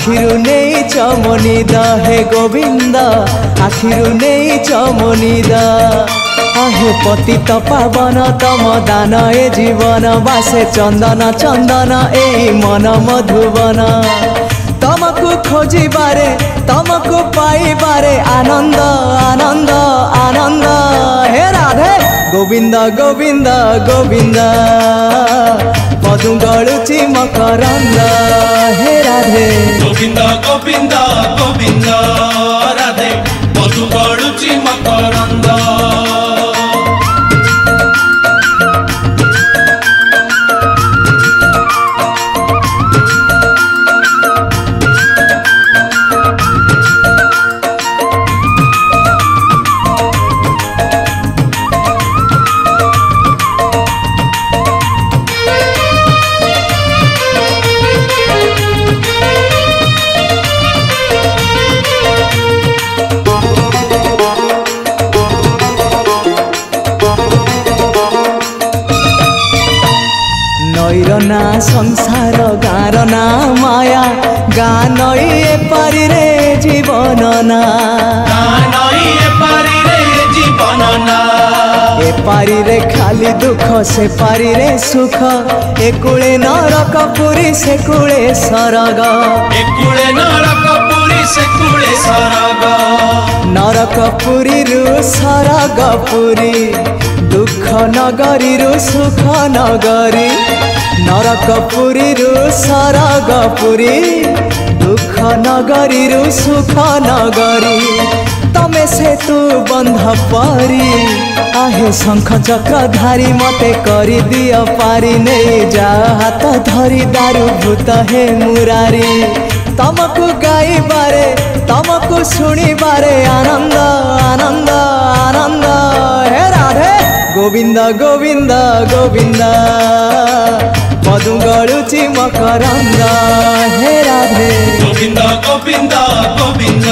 आखिरु नहीं चमनिद हे गोविंद आखिरु नहीं चमनिद आहे पतित पावन तम दान ए जीवन बासे चंदन चंदन ए मन मधुबन तमको खोजिबारे तमको पाइबारे आनंद आनंद आनंद हे राधे गोविंद गोविंद गोविंद मधु गलुची मकरंद हे राधे गोविंद गोविंद गोविंद राधे मधु गलुची मकरंद नईरना संसार गार ना माया गा नई एपारी रे जीवन ना एपारी रे खाली दुख से पारी रे सुख एकुले नरक पुरी से कुले सरग नरक पुरी रु सरग पुरी दुख नगरी रु सुख नगरी नरक पुरी रु सरग पुरी दुख नगरी रु सुख नगरी तमे से तू बंध परी आहे शंख चक्र धारी मते करी दिया पारी नहीं जा हाथ धरी दारू भूत हे मुरारी तमको गाई बारे तमको सुनी बारे आनंद आनंद आनंद हे राधे गोविंद गोविंद गोविंद मधु गलुची मकरंद हे राधे गोविंद गोविंद गोविंद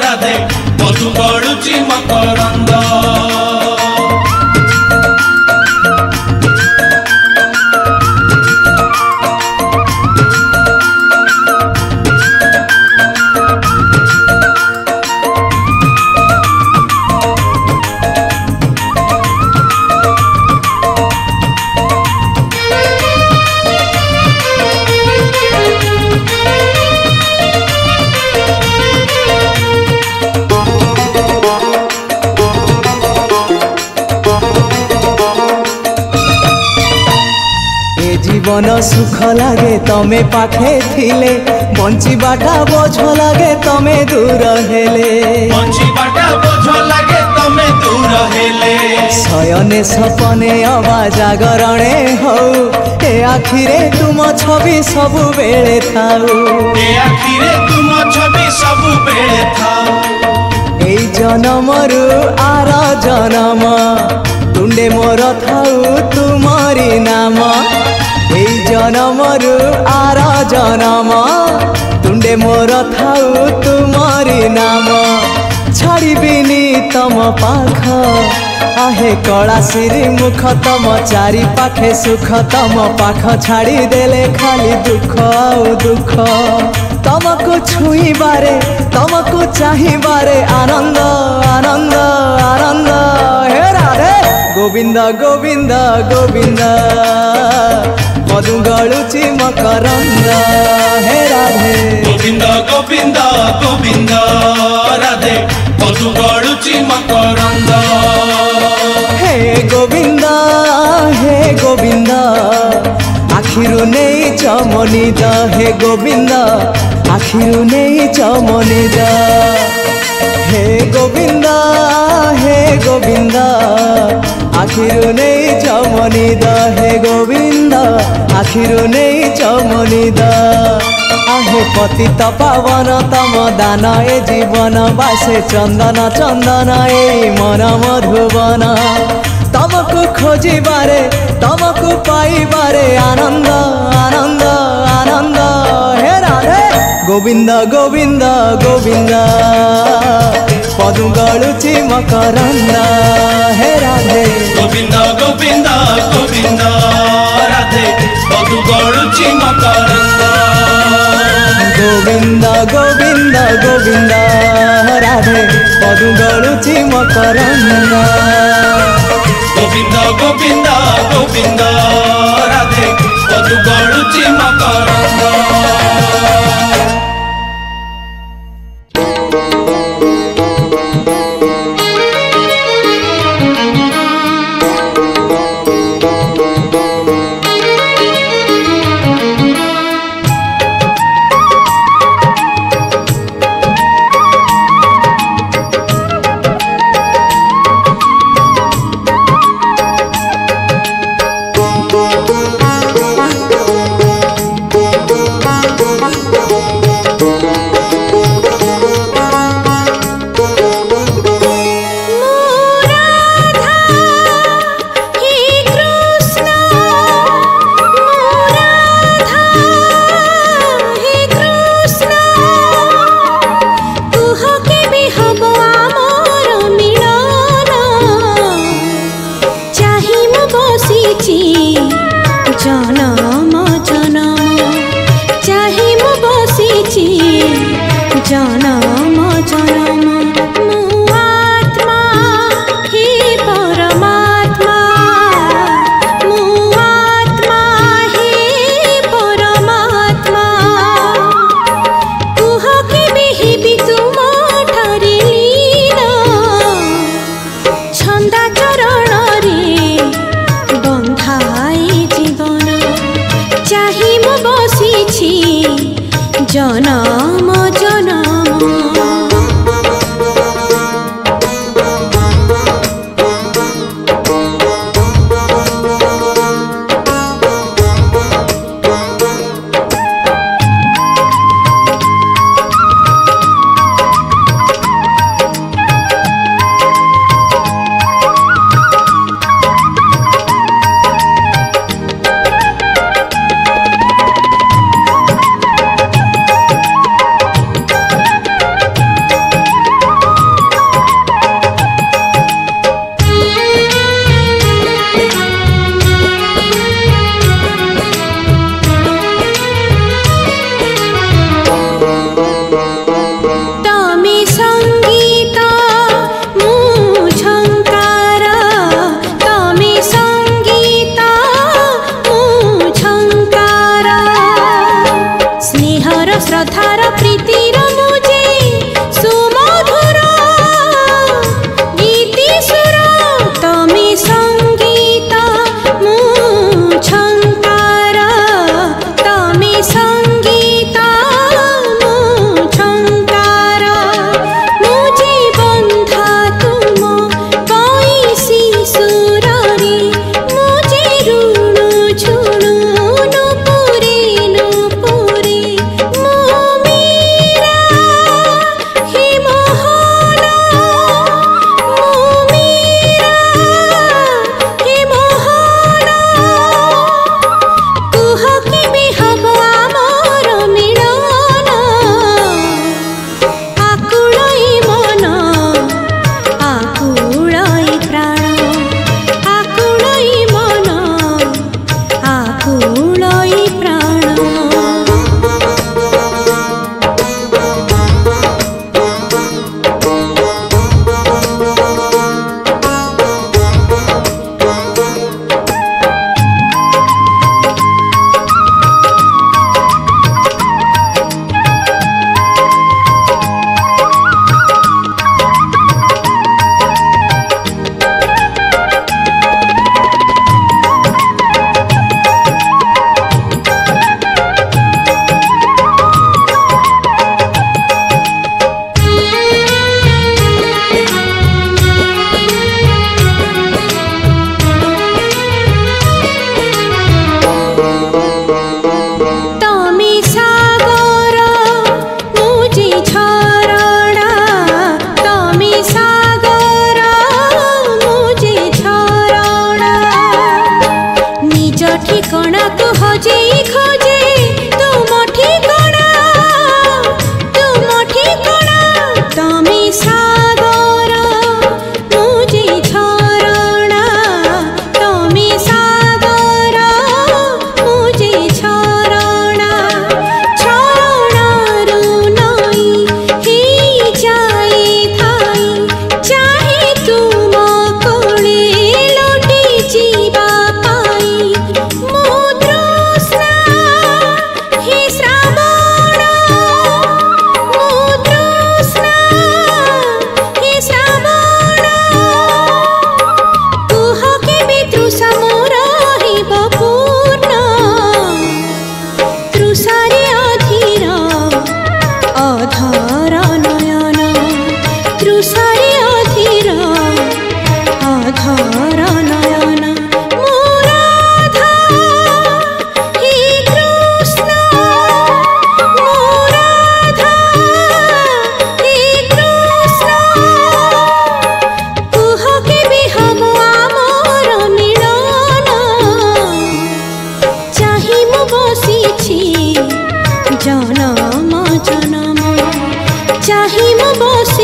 राधे मधु गलुची मकरंद जीवन सुख लागे तमे पाखे थिले बंचीबाटा बोझ लागे तमे दूर हेले शयने सपने अवा जागरणे हो ए आखिरे तुम छवि सबु बेले थाऊ ए जनमरु आर जनम तुंडे मोर थाऊ तुमरी नाम ए जनमरु आर जनम तुंडे मोर थाऊ तुमरी नाम छाड़बिनी तम पाख आहे कला सिरी मुख तम चारि पाखे सुख तम पाख छाड़ी देले खाली दुख आउ दुख तमको छुई बारे तमको चाही बारे आनंद आनंद आनंद हे राधे गोविंद गोविंद गोविंद मधु गलुची मकरंद हे राधे गोविंद गोविंद गोविंद राधे मधु गलुची मकरंद हे गोविंद आखिरु नहीं चमनिद हे गोविंद आखिरु नहीं चमनिद हे गोविंद आखिरु नहीं चमनिद हे गोविंद आखिरु नहीं चमनिद आहे पतित पावन तम दान ए जीवन बासे चंदन चंदन ए मन मधुबन तमको खोजिबारे तमको पाइबारे आनंद आनंद आनंद हे राधे गोविंद गोविंद गोविंद मधु गलुची मकरंद हे राधे गोविंद गोविंद गोविंद राधे मधु गलुची मकरंद गोविंद गोविंद गोविंद राधे पदु गलुची मकरंद गोविंद गोविंद गोविंद राधे पदु गलुची मकरंद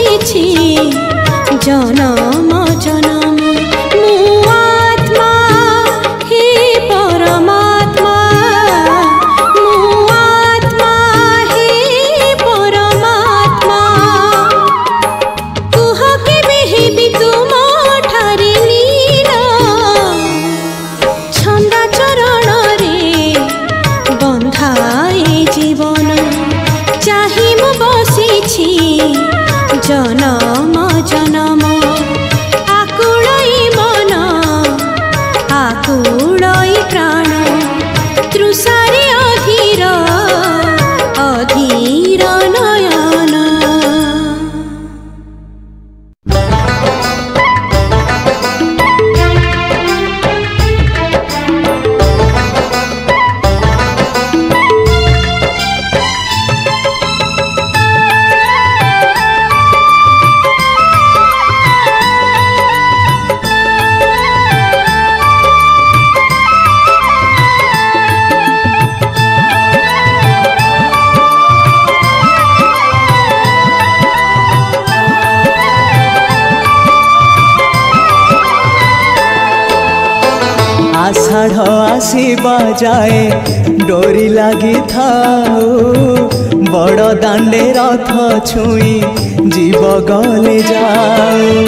बसिछि जनम जनम मु आत्मा हे परमात्मा मु आत्मा हे परमात्मा कुह केबे हेबि तुम ठारे लीन छंदा चरण रे बंधाए जीवन चाहि मु बसिछि जनम जनम आकुलई मन आकुलई प्राण तृषारे अधीर अधीर नयन आषाढ़ आसीबा जाए डोरी लगी थाऊ बड़ दांडे रथ छुई जीव गले जाऊ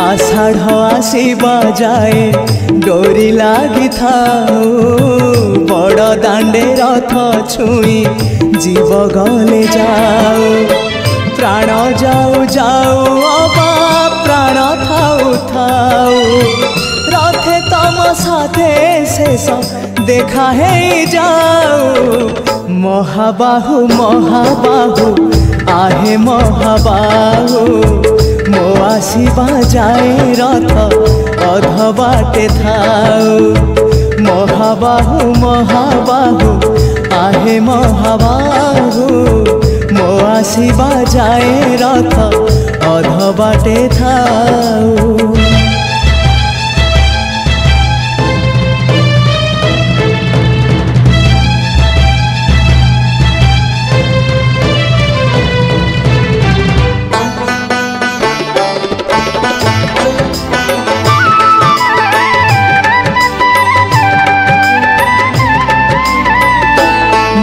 आषाढ़ आसीबा जाए डोरी लगी थाऊ बड़ दांडे रथ छुई जीव गले जाऊ प्राण जाऊ जाऊ अबा प्राण थाऊ थाऊ रथे तम साथे शेष देखा है जाऊ महाबाहु महाबाहु आहे महाबाहु मो आसीबा जाए रथ अध बाटे थाऊ महाबाहु महाबाहु आहे महाबाहु मो आसीबा जाए रथ अध बाटे थाऊ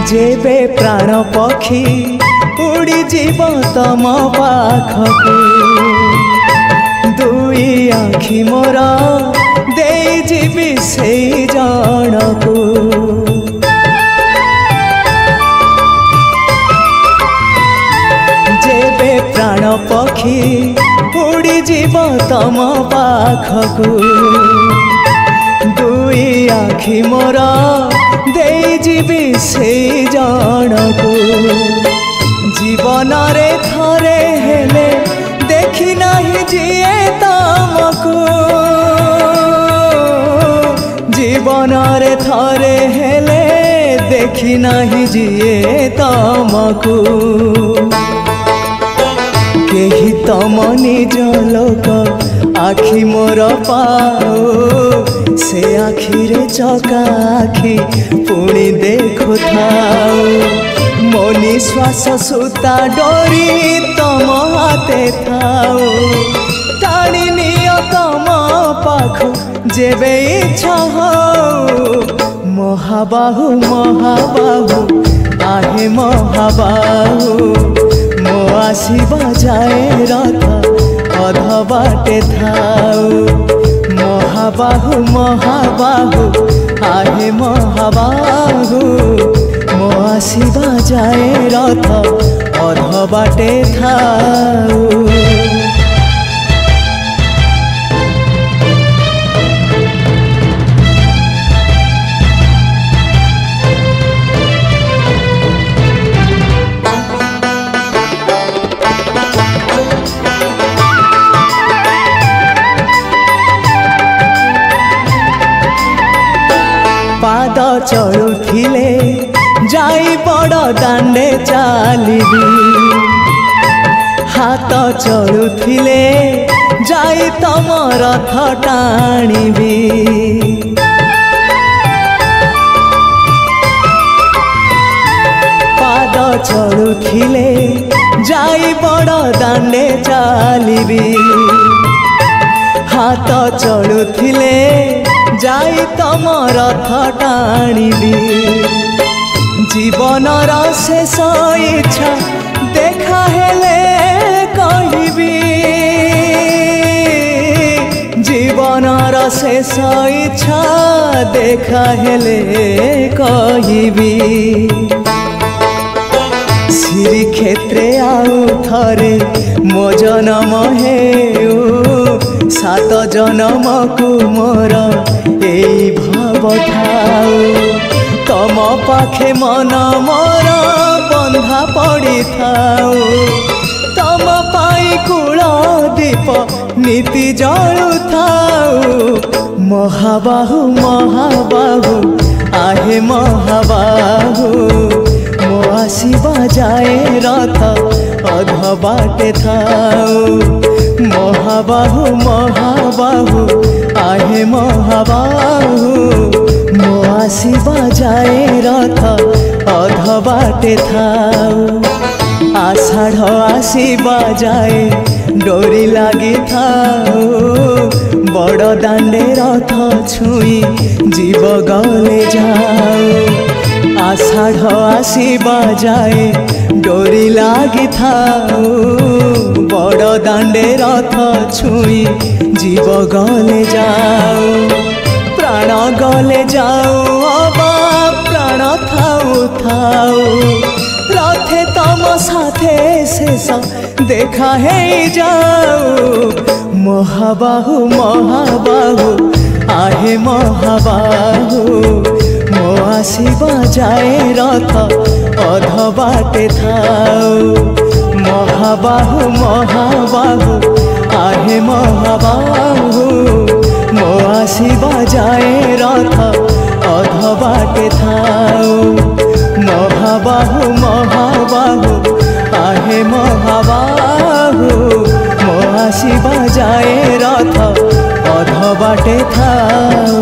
जेबे प्राण पक्षी उड़ी जीव तम पाखकू दुई आखि मोर दे जीवी से जनकू जेबे प्राण पक्षी उड़ी जीव तम पाखकू दुई आखि मोर दे जीवी से जनकू जीवन रे थरे हेले देखी नहीं जिए तमकू जीवन रे थरे हेले देखी नहीं जिए तमकू केही तम निज लोक आखि मोर पाओ से आखि रे चका आखि पुणी देखु थाओ मो निश्वास सुता डोरी तम हाथे थाओ टाणी नियो तम पाखु जेबे इच्छा हो महाबाहु महाबाहु आहे महाबाहु मो आसीबा जाए रथ अध बाटे थाऊ महाबाहु महाबाहु आहे महाबाहु मो आसीबा जाए रथ अध बाटे थाऊ पाद चलुथिले जाई बड़ दांडे चालिबी हाथ चलुथिले जाई तम रथ टाणीबी पाद चलुथिले যাই বড় দাণ্ডে চালিবি হাত চলুଥିଲେ যাই তম রথ টাণিবি জীবনর শেষ ইচ্ছা দেখা হেলে কহিবি জীবনর শেষ ইচ্ছা দেখা হেলে কহিবি শ্রীক্ষেত্রে আউ থরে মো জনম হেউ সাত জনমকু মোর এই ভাব থাউ তম পাখে মন মোর বন্ধা পড়ি থাউ তম পাই কূল দীপ নীতি জলু থাউ মহাবাহু মহাবাহু आहे মহাবাহু মো আসিবা যায় রথ অধ বাটে থাউ মহাবাহু মহাবাহু आहे মহাবাহু মো আসিবা যায় রথ অধ বাটে থাউ আষাঢ় আসিবা যায় ডোরি লাগি থাউ বড় দাণ্ডে রথ ছুঁই জীব গলে যাও আষাঢ় আসিবা যায় ডোরি লাগি থাউ বড় দাণ্ডে রথ ছুঁই জীব গলে যাও প্রাণ গলে যাও অবা প্রাণ থাউ থাউ রথে তম সাথে শেষ দেখা হেই যাও মহাবাহু মহাবাহু आहे মহাবাহু মো আসিবা যায় রথ অধ বাটে থাউ মহাবাহু মহাবাহু आहे মহাবাহু মো আসিবা যায় রথ অধ বাটে থাউ মহাবাহু মহাবাহু आहे মহাবাহু মো আসিবা যায় রথ অধ বাটে থাউ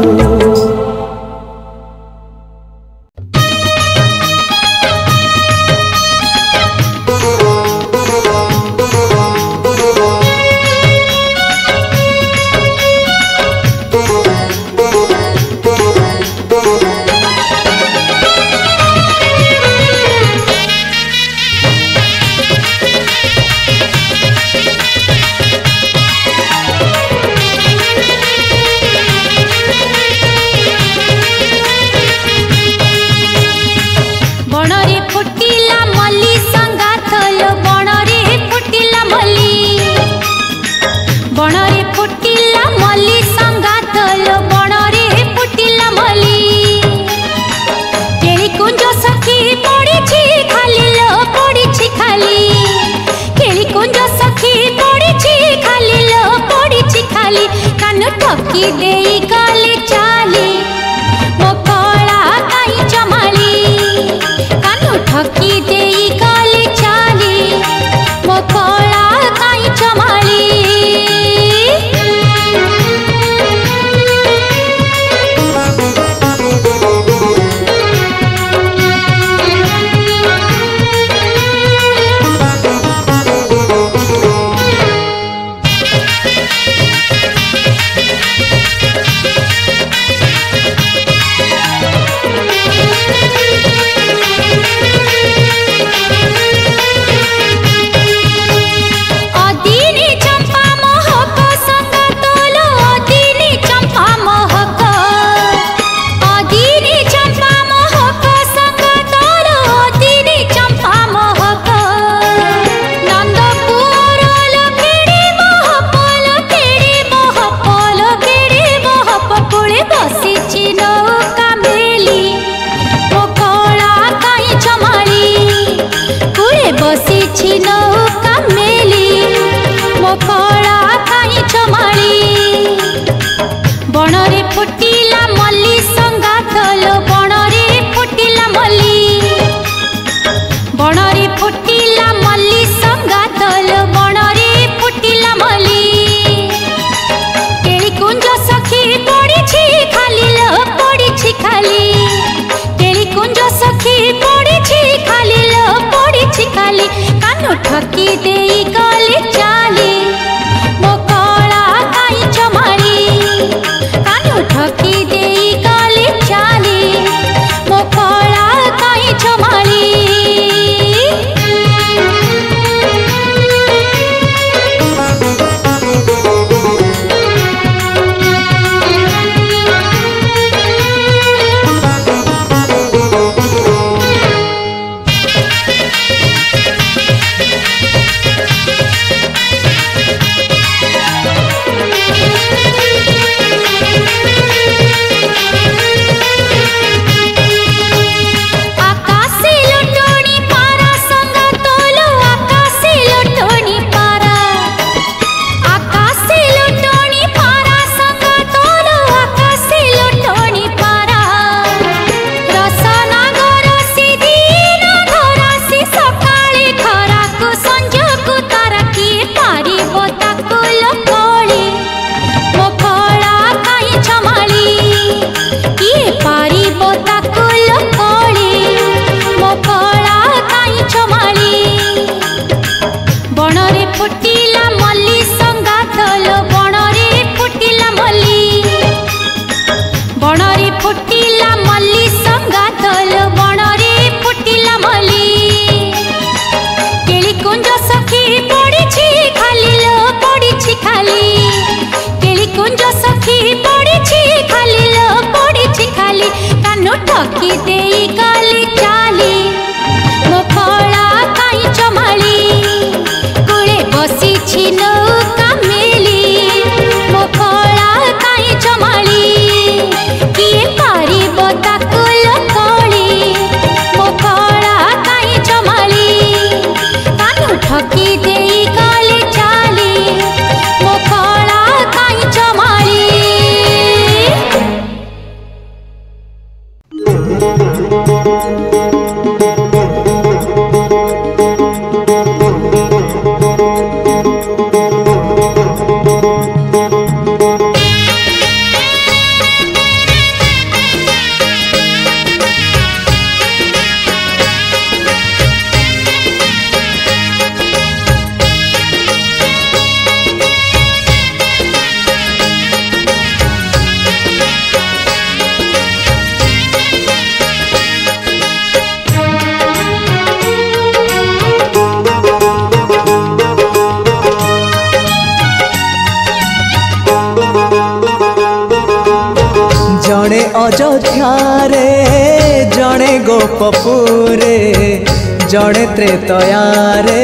कानु ठकी देई गले चाली मो कला काई चमाली कानु ठकी देई गले चाली मो कला काई चमाली ठकी देई गली चाली मो कला काई चमाली कुले बसी छी नौका मेली मो कला काई चमाली किए पारिब ताकु लकली मो कला काई चमाली कानु ठकी देई गली चाली मो कला काई चमाली जड़े अयोध्यारे जड़े गोपपुरे जड़े त्रेतयारे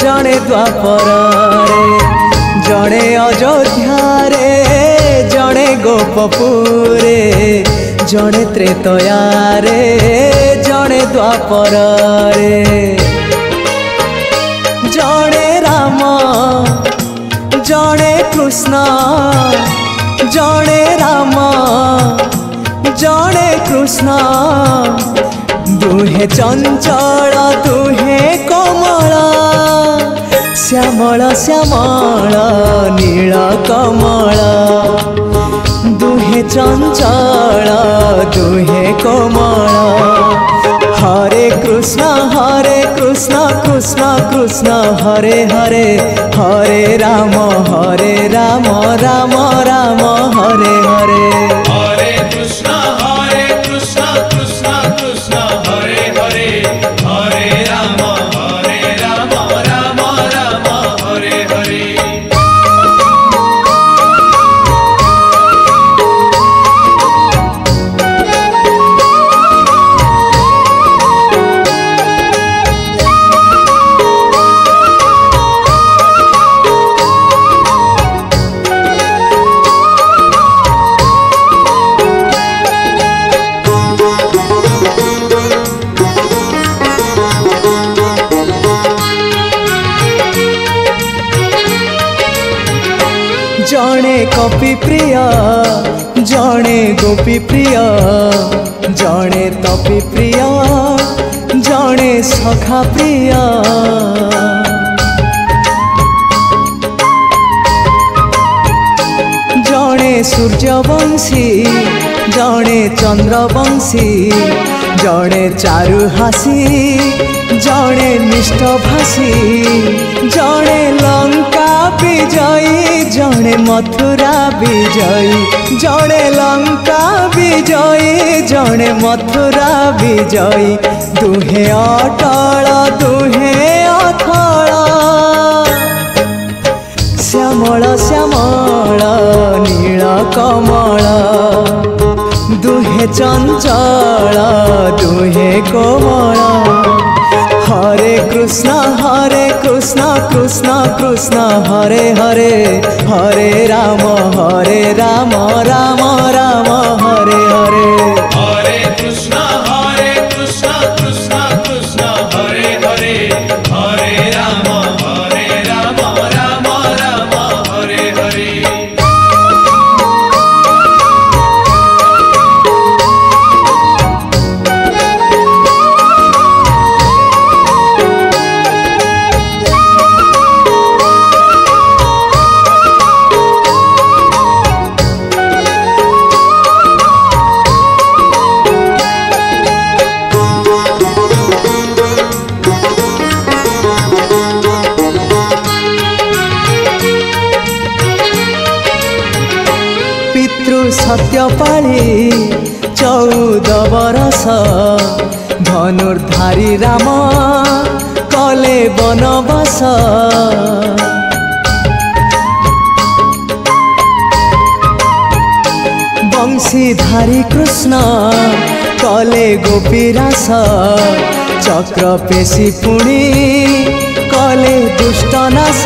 जड़े द्वापरे जड़े अयोध्यारे जड़े गोपपुरे जड़े त्रेतयारे जड़े द्वापरे जड़े राम जड़े कृष्ण जड़े राम जड़े कृष्ण दुहे चंचल दुहे कोमल श्यामल श्यामल नील कमल दुहे चंचल दुहे कोमल हरे कृष्ण कृष्ण कृष्ण हरे हरे हरे राम राम राम हरे हरे हरे कृष्ण कृष्ण कृष्ण हरे हरे हरे राम राम हरे हरे जड़े कपि प्रिय जड़े गोपी प्रिय जड़े तपि प्रिय जड़े सखा प्रिय जड़े सूर्यवंशी जड़े चंद्रवंशी जड़े चारु हासी जड़े मिष्ट भासी जड़े लंका विजयी जड़े मथुरा विजयी जड़े लंका विजयी जड़े मथुरा विजयी दुहे अटल दुहे अथल श्यामल श्यामल नील कमल दुहे चंचल दुहे कोमल हरे कृष्ण कृष्ण कृष्ण हरे हरे हरे राम राम राम हरे हरे हरे कृष्ण कृष्ण कृष्ण हरे हरे हरे राम राम राम हरे हरे सत्यपाली 14 बरस धनुर्धारी राम कले बनवास बंशीधारी कृष्ण कले गोपीरास चक्र पेशी पुणी कले दुष्टनाश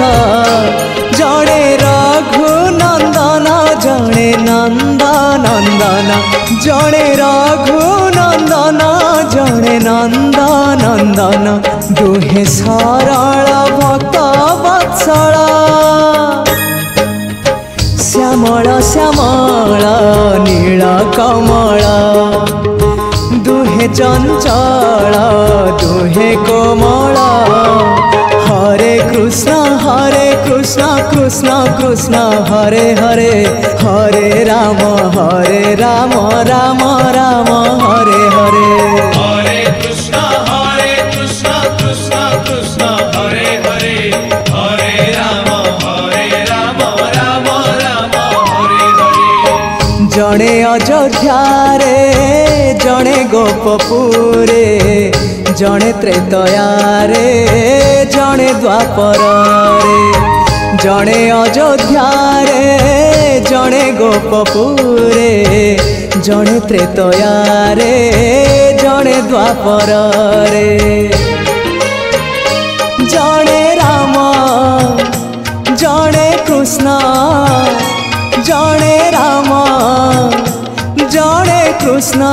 जड़े रघुनंदन जड़े नंदनंदन जड़े रघुनंदन जड़े नंदनंदन दुहे सरल भक्त वत्सल श्यामल श्यामल नील कमल दुहे चंचल दुहे कोमल हरे कृष्ण कृष्ण कृष्ण हरे हरे हरे राम राम राम हरे हरे हरे कृष्ण कृष्ण कृष्ण हरे हरे हरे राम राम राम हरे हरे जड़े अयोध्या रे जड़े गोपपुरे जड़े त्रेतया रे जड़े द्वापर रे जड़े अयोध्या रे जड़े गोपपुरे जड़े त्रेतया रे जड़े द्वापर रे जड़े राम जड़े कृष्ण जड़े राम जड़े कृष्ण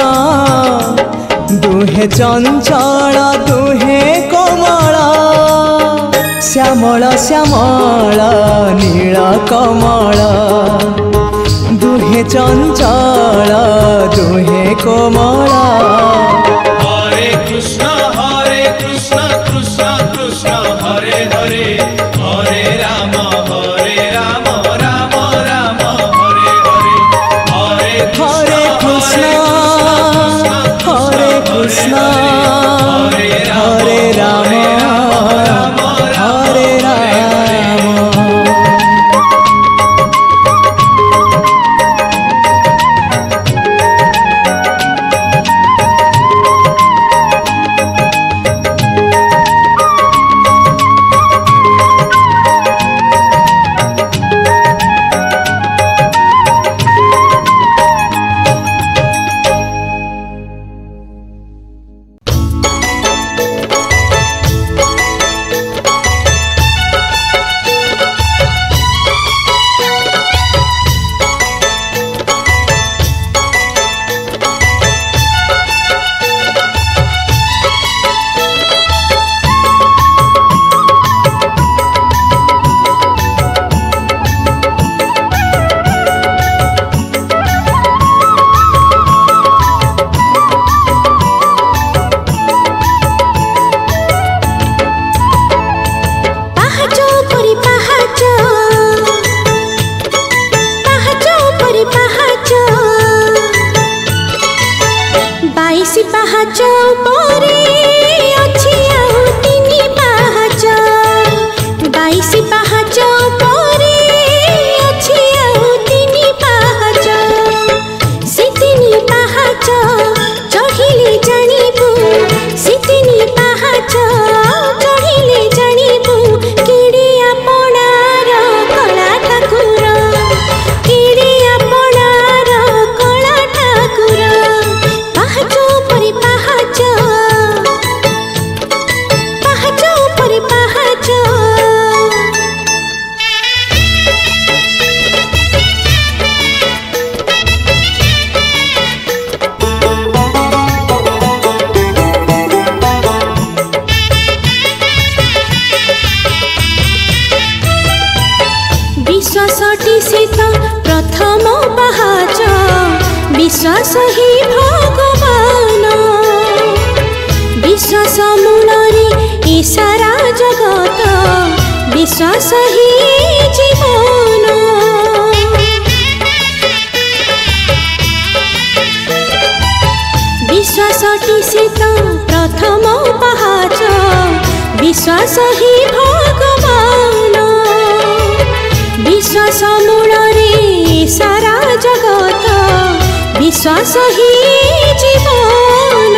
दुहे चंचल दुहे कोमल श्यामल श्यामल नील कमल दुहे चंचल दुहे कोमल हरे कृष्ण कृष्ण कृष्ण हरे हरे हरे राम राम राम हरे हरे हरे कृष्ण हरे राम हरे राम बाईसी पाहाच परे अछि आउ तिनी पाहाच से तिनी पाहाच चढ़िले जानिबु से तिनी पाहाच चढ़िले जानिबु किड़ी आपणार कला ठाकुर किड़ी आपणार कला ठाकुर पाहाच परे पाहाच पाहाच परे पाहाच विश्वासटी से तो प्रथम पाहाच विश्वास ही भगवान विश्वास मूलरे ए सारा जगत विश्वास ही जीवन विश्वासटी से तो प्रथम पाहाच विश्वास ही भगवान विश्वास मूलरे सारा जगत विश्वास ही जीवन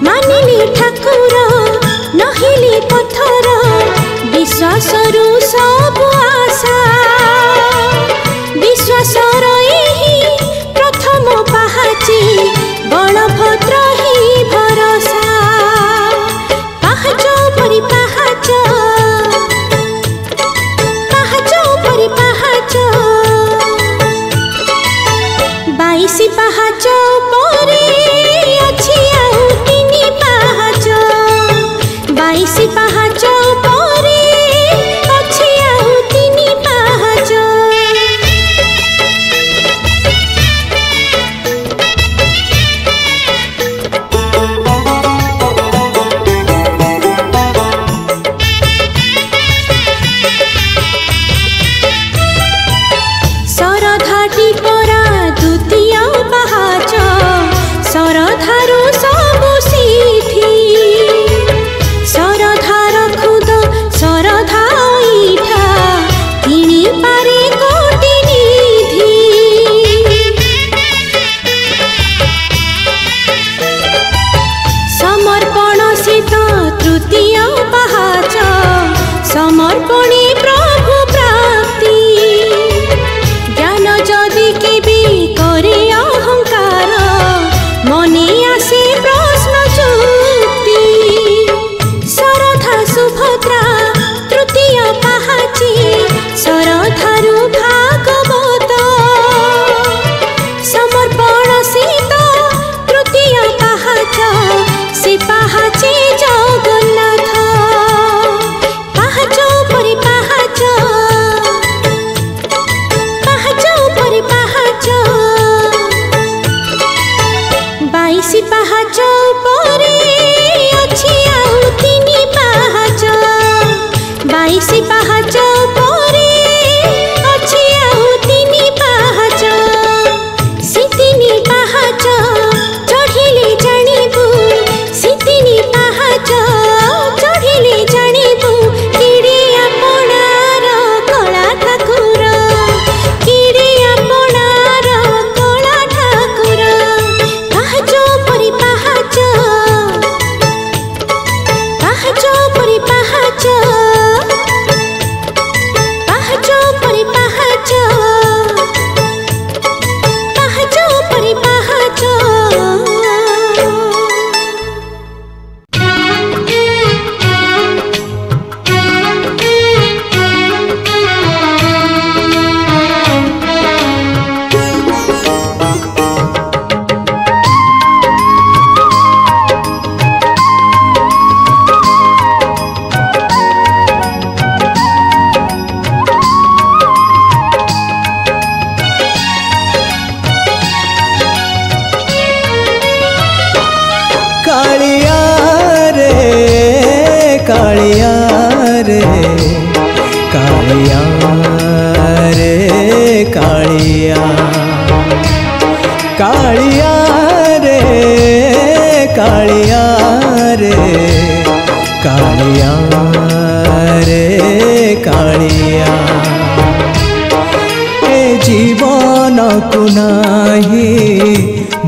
मानिले ठाकुर नहिले पत्थर विश्वास रु सब आशा विश्वास रही प्रथम पाहाची बलभद्र ही भरोसा पाहाच परि पाहाच बाईसी पाहाच परे अछि आउ तिनी पाहाच बाईसी पाहाच परे अछि आउ तिनी पाहाच सरधाटी परा द्वितीय पाहाच सरधारु सबु सिथि सरधार खुद सरधा इठा किणी पारे कोटि निधि समर्पण से तो तृतीय पाहाच समर्पणे प्रभु प्राप्ति ज्ञान जदि केबे करे अहंकार मने आसे प्रश्न चुक्ति सरधा सुभद्रा तृतीय पाहाची सरधारु भागवत समर्पण से तो तृतीय पाहाच से पाहाचे जगन्नाथ पाहाच परि पाहाच बाईसी पाहाच परे अछि आउ तिनी पाहाच बाईसी पाहाच परे अछि आउ तिनी पाहाच से तिनी पाहाच चढ़िले जानिबु से तिनी पाहाच चढ़िले जानिबु किड़ी आपणार कला ठाकुर किड़ी आपणार कला ठाकुर पाहाच परि पाहाच पाहाच परि पाहाच पाहाच परि पाहाच पाहाच परि पाहाच कालिया रे कालिया रे कालिया रे कालिया कालिया रे कालिया रे कालिया रे को नाही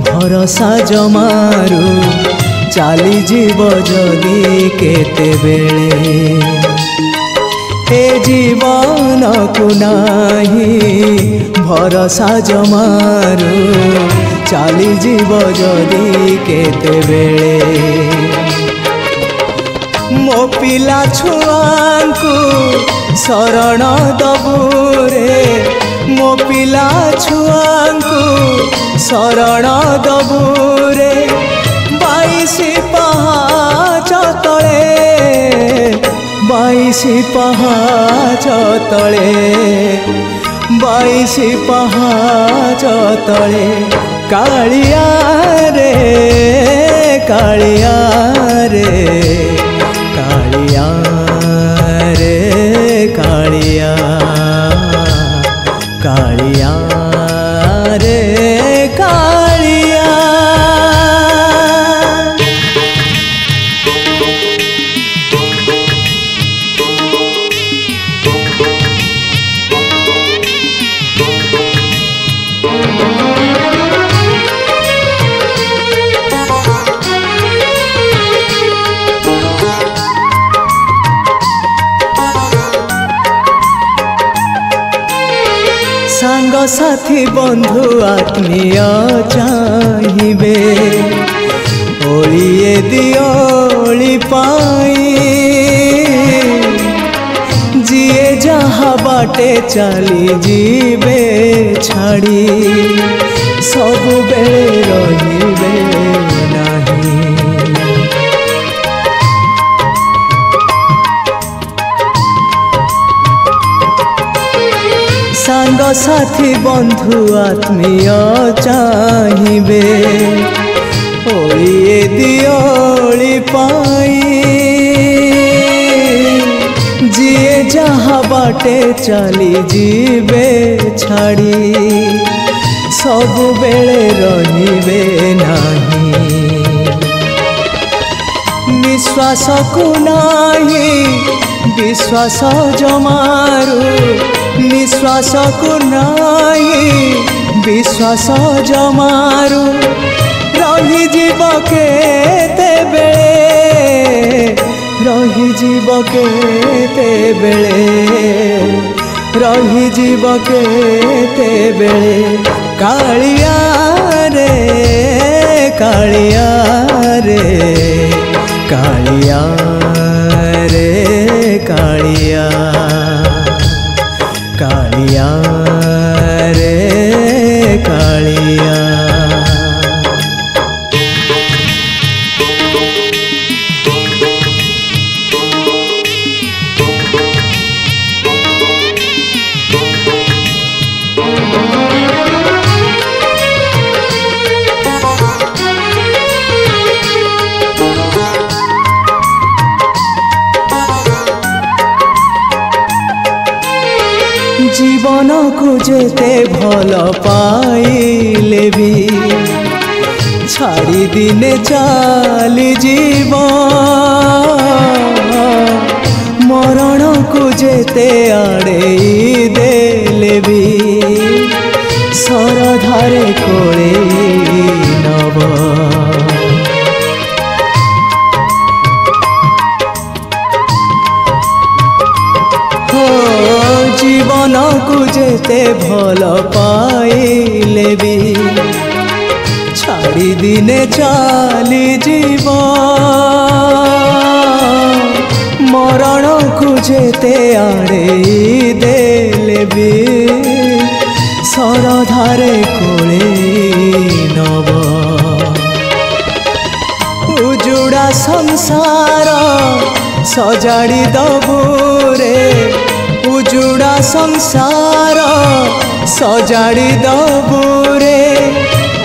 भरोसा जमारू चाली जीव जदि केते बेले ए जीवन को नाही भरोसा जमारू चाली जीव जदि केते बेले मो पिला छुआंकु शरण दबुरे मो पिला छुआंकु शरण दबुरे 22 पहाच तले 22 पहाच तले 22 पहाच तले कालिया रे कालिया रे कालिया रे कालिया कालिया रे कालिया सांग साथी बंधु आत्मीय चाहिए ओलिए दियोली पाई जिए जहाँ बाटे चली जीवे छाड़ी सब बेले रहिबे नहीं सांग साथी बंधु आत्मीय चाहिए ओलिए दियोली पाई जिए जहाँ बाटे चली जीवे छाड़ी सब बेले रहिबे नहीं विश्वास को नाही विश्वास जमारू निश्वास को नाही विश्वास जमारू रही जीव केते बेले रही जीव केते बेले रही जीव केते बेले कालिया रे कालिया रे कालिया रे कालिया कालिया रे कालिया जीवन को जेते भल पाइले भी छाड़ी दिने चाली जीव मरण को जेते आड़े देले भी सरधारे कोले नब जीवन को जेते भल पाइले भी छाड़ी दिने चाली जीव मरण को जेते आड़े देले भी सरधारे कोले नब उजुड़ा संसार सजाड़ी दबुरे उजुड़ा संसार सजाड़ी दबुरे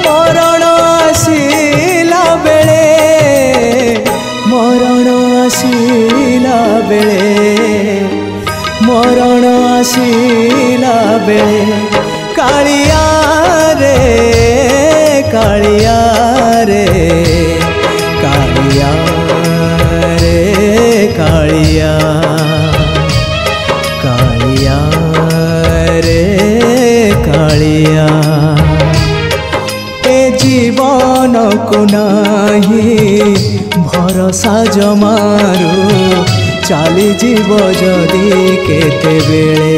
मरण आसिला बेले मरण आसिला बेले मरण आसिला बेले कालिया रे कालिया रे कालिया रे कालिया कालिया रे कालिया। को नाही भरोसा जमारू चाली जीव जदि केते बेले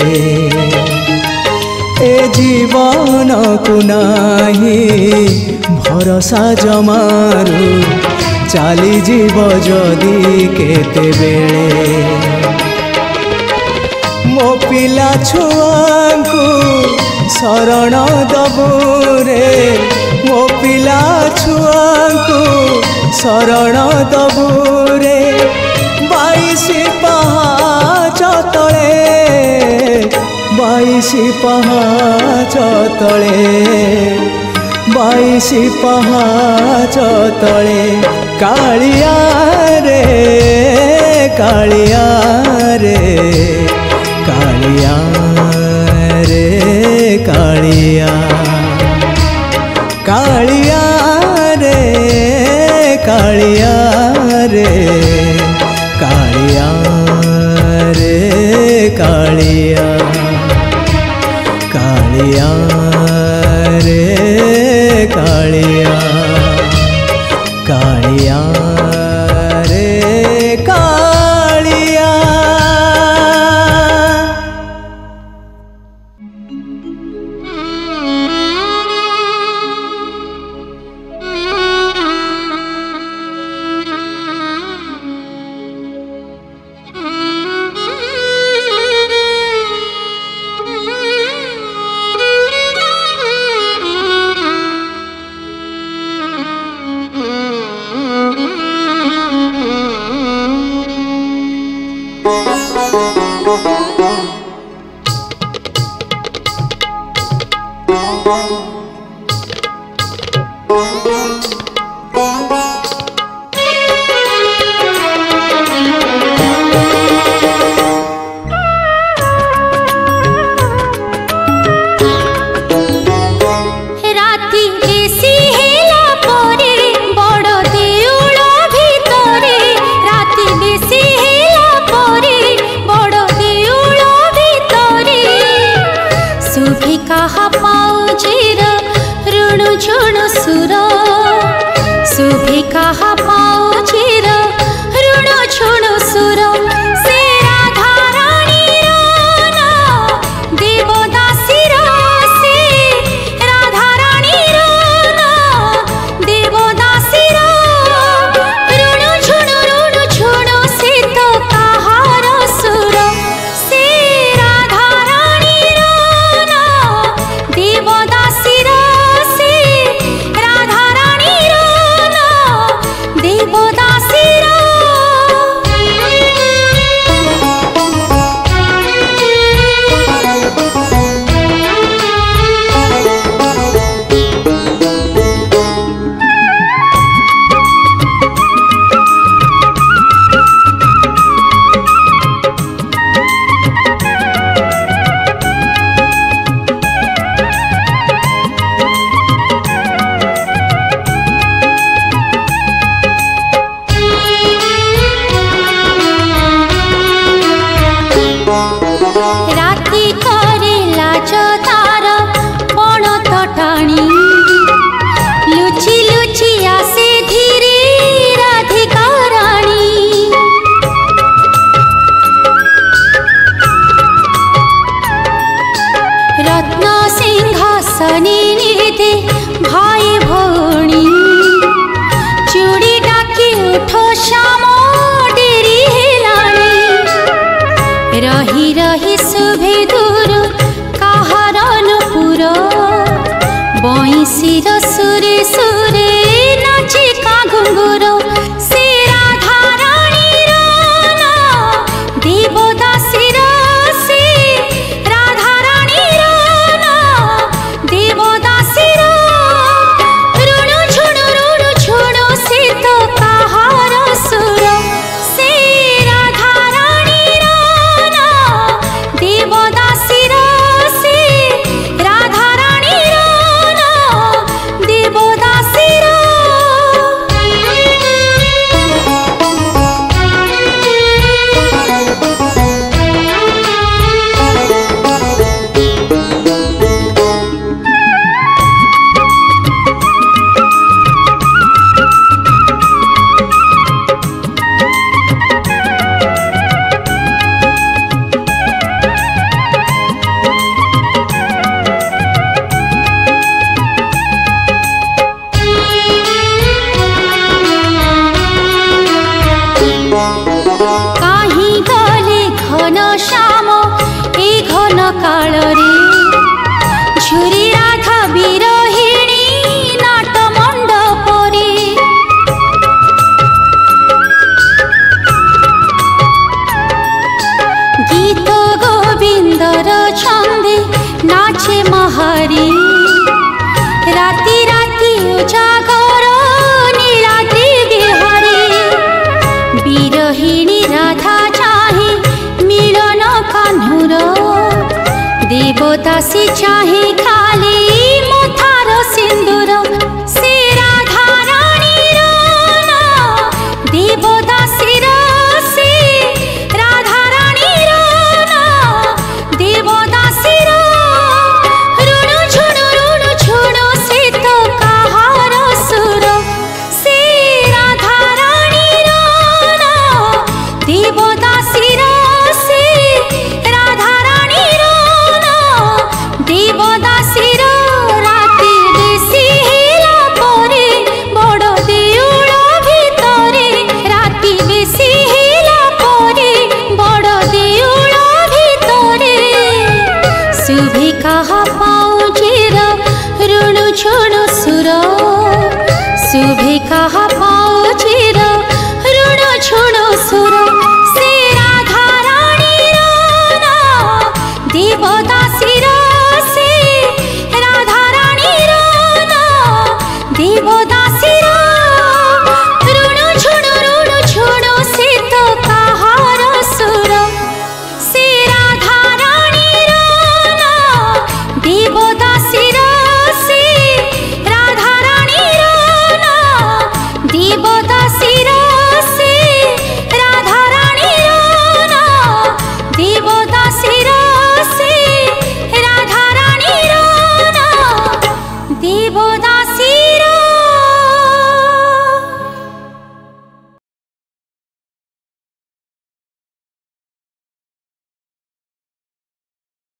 ए जीवन को नाही भरोसा जमारू चाली जीव जदि केते बेले मो पिला छुआंकु शरण दबु रे मो पिला छुआंकु शरण दबु रे 22 पहाच तले 22 पहाच तले 22 पहाच तले कालिया रे कालिया रे कालिया रे कालिया कालिया रे कालिया रे कालिया रे कालिया कालिया रे कालिया कालिया रे कालिया। देवदासी रे झुरी राधा विरहिणी नाट मंडपरे गीत गोविंदर छंदे नाचे महारी राति राति उजागर नीलाद्रि बिहारी विरहिणी राधा चाहे मिलन कान्हुर देवदासी चाहे खाली